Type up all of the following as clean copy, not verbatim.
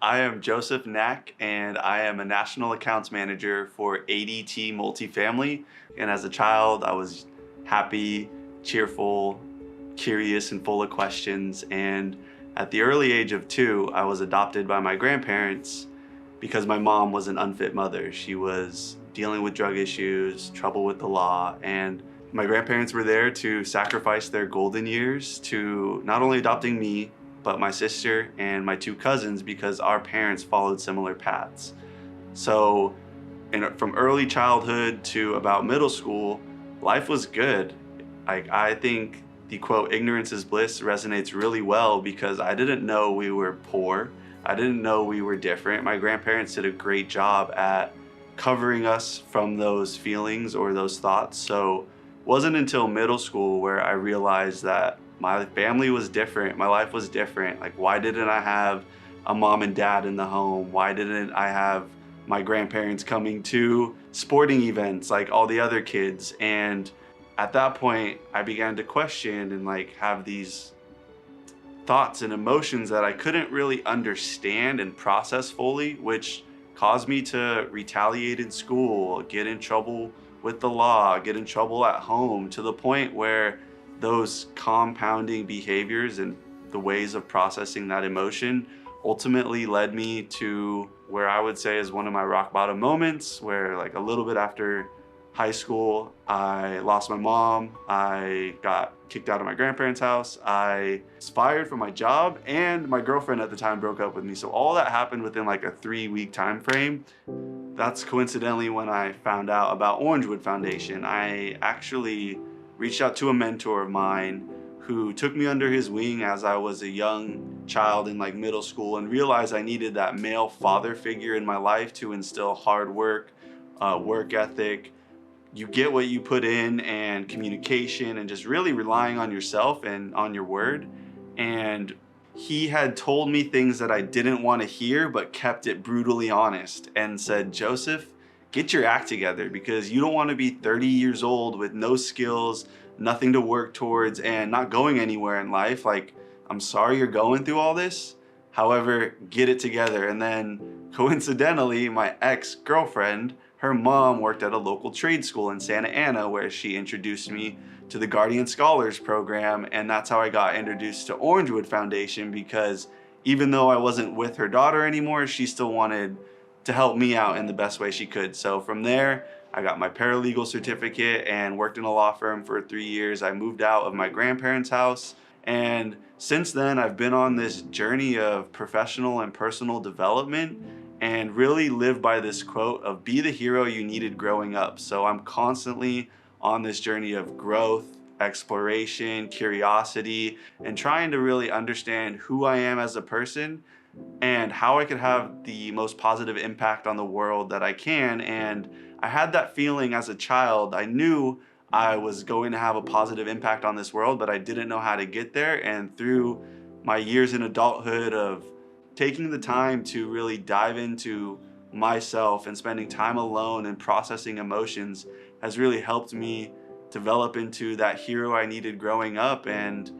I am Joseph Knack, and I am a National Accounts Manager for ADT Multifamily. And as a child, I was happy, cheerful, curious, and full of questions. And at the early age of 2, I was adopted by my grandparents because my mom was an unfit mother. She was dealing with drug issues, trouble with the law, and my grandparents were there to sacrifice their golden years to not only adopting me, but my sister and my 2 cousins because our parents followed similar paths. So from early childhood to about middle school, life was good. I think the quote, ignorance is bliss resonates really well because I didn't know we were poor. I didn't know we were different. My grandparents did a great job at covering us from those feelings or those thoughts. So it wasn't until middle school where I realized that my family was different, my life was different. Like, why didn't I have a mom and dad in the home? Why didn't I have my grandparents coming to sporting events like all the other kids? And at that point, I began to question and have these thoughts and emotions that I couldn't really understand and process fully, which caused me to retaliate in school, get in trouble with the law, get in trouble at home, to the point where those compounding behaviors and the ways of processing that emotion ultimately led me to where I would say is one of my rock bottom moments, where a little bit after high school, I lost my mom, I got kicked out of my grandparents' house, I was fired from my job, and my girlfriend at the time broke up with me. So all that happened within a 3-week time frame. That's coincidentally when I found out about Orangewood Foundation. I actually reached out to a mentor of mine who took me under his wing as I was a young child in middle school, and realized I needed that male father figure in my life to instill hard work, work ethic. You get what you put in, and communication, and just really relying on yourself and on your word. And he had told me things that I didn't want to hear, but kept it brutally honest and said, Joseph, get your act together, because you don't want to be 30 years old with no skills, nothing to work towards, and not going anywhere in life. I'm sorry you're going through all this. However, get it together. And then coincidentally, my ex-girlfriend, her mom worked at a local trade school in Santa Ana, where she introduced me to the Guardian Scholars Program. And that's how I got introduced to Orangewood Foundation, because even though I wasn't with her daughter anymore, she still wanted to help me out in the best way she could. So from there, I got my paralegal certificate and worked in a law firm for 3 years. I moved out of my grandparents' house. And since then, I've been on this journey of professional and personal development, and really live by this quote of be the hero you needed growing up. So I'm constantly on this journey of growth, exploration, curiosity, and trying to really understand who I am as a person and how I could have the most positive impact on the world that I can. And I had that feeling as a child. I knew I was going to have a positive impact on this world, but I didn't know how to get there. And through my years in adulthood of taking the time to really dive into myself and spending time alone and processing emotions has really helped me develop into that hero I needed growing up, and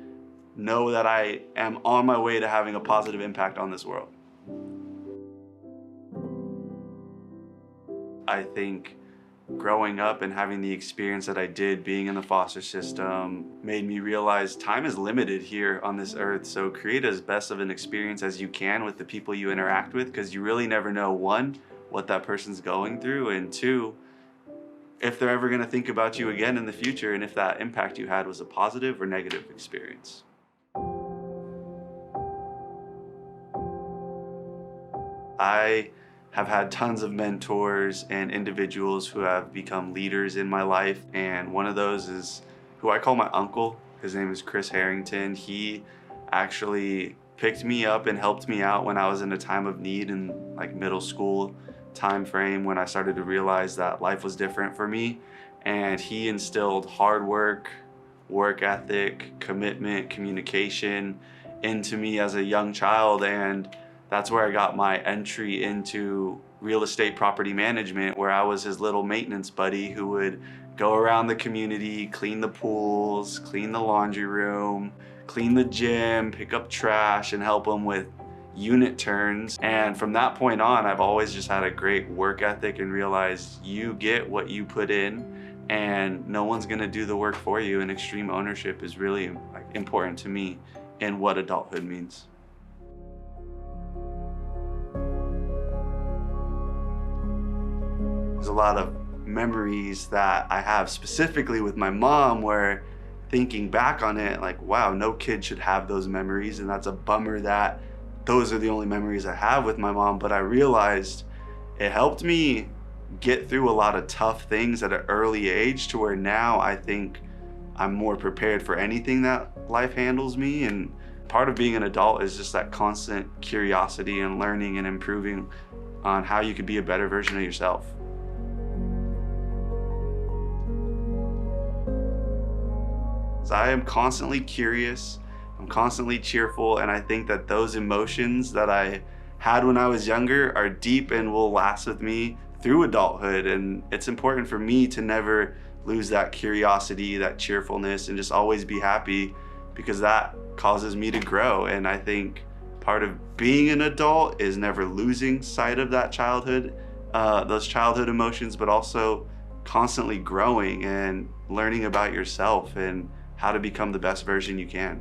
know that I am on my way to having a positive impact on this world. I think growing up and having the experience that I did being in the foster system made me realize time is limited here on this earth. So create as best of an experience as you can with the people you interact with, because you really never know, 1, what that person's going through, and 2, if they're ever going to think about you again in the future, and if that impact you had was a positive or negative experience. I have had tons of mentors and individuals who have become leaders in my life, and one of those is who I call my uncle. His name is Chris Harrington. He actually picked me up and helped me out when I was in a time of need in middle school time frame, when I started to realize that life was different for me. And he instilled hard work, work ethic, commitment, communication into me as a young child. And that's where I got my entry into real estate property management, where I was his little maintenance buddy who would go around the community, clean the pools, clean the laundry room, clean the gym, pick up trash, and help him with unit turns. And from that point on, I've always just had a great work ethic and realized you get what you put in, and no one's gonna do the work for you. And extreme ownership is really important to me in what adulthood means. There's a lot of memories that I have specifically with my mom where, thinking back on it, like, wow, no kid should have those memories, and that's a bummer that those are the only memories I have with my mom. But I realized it helped me get through a lot of tough things at an early age, to where now I think I'm more prepared for anything that life handles me. And part of being an adult is just that constant curiosity and learning and improving on how you could be a better version of yourself. I am constantly curious, I'm constantly cheerful, and I think that those emotions that I had when I was younger are deep and will last with me through adulthood. And it's important for me to never lose that curiosity, that cheerfulness, and just always be happy, because that causes me to grow. And I think part of being an adult is never losing sight of that childhood, those childhood emotions, but also constantly growing and learning about yourself and how to become the best version you can.